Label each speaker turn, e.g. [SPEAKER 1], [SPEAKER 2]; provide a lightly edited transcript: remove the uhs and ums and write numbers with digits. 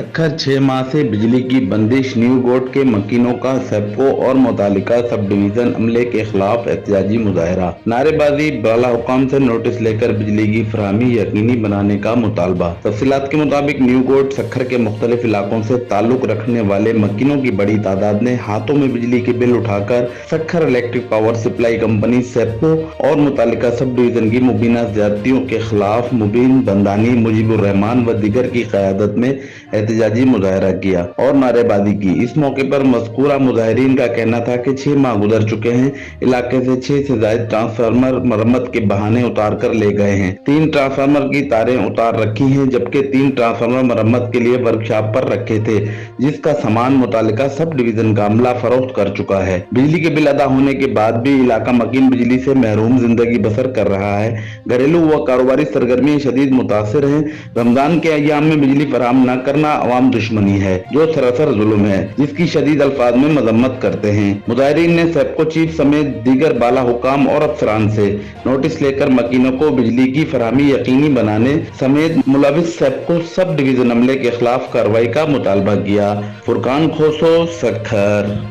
[SPEAKER 1] सखर 6 माह से बिजली की बंदिश। न्यू गोट के मकीनों का सेप्को और मुतालिका सब डिवीजन अमले के खिलाफ एहतजाजी मुजाहरा। नारेबाजी, बाला हुकाम से नोटिस लेकर बिजली की फराहमी यकीनी बनाने का मुतालबा। तफसीलात के मुताबिक न्यू गोट सखर के मुख्तलिफ इलाकों से ताल्लुक रखने वाले मकीनों की बड़ी तादाद ने हाथों में बिजली के बिल उठाकर Sukkur electric power supply company SEPCO और मुतालिका सब डिवीजन की मुबीना ज्यादतियों के खिलाफ मुबीन बंदानी, मुजीबुर रहमान व दीगर की क़यादत में एहतजाजी मुजाहरा किया और नारेबाजी की। इस मौके पर मज़कूरा मुजाहिरीन का कहना था कि 6 माह गुजर चुके हैं, इलाके से 6 से ज्यादा ट्रांसफार्मर मरम्मत के बहाने उतार कर ले गए हैं। 3 ट्रांसफार्मर की तारें उतार रखी हैं, जबकि 3 ट्रांसफार्मर मरम्मत के लिए वर्कशॉप पर रखे थे, जिसका सामान मुतालिका सब डिवीजन का अमला फरोख्त कर चुका है। बिजली के बिल अदा होने के बाद भी इलाका मकीन बिजली से महरूम जिंदगी बसर कर रहा है। घरेलू व कारोबारी सरगर्मियां शदीद मुतासिर हैं। रमजान के अय्याम में बिजली फराहम न करना अवाम दुश्मनी है, जो सरासर जुल्म है, जिसकी शदीद अल्फाज में मजम्मत करते हैं। मुजाहिरीन ने सेप्को चीफ समेत दीगर बाला हुकाम और अफसरान से नोटिस लेकर मकीनों को बिजली की फराहमी यकीनी बनाने समेत मुलविस सेप्को सब डिवीजन अमले के खिलाफ कार्रवाई का मुतालबा किया। फुरकान खोसो, सखर।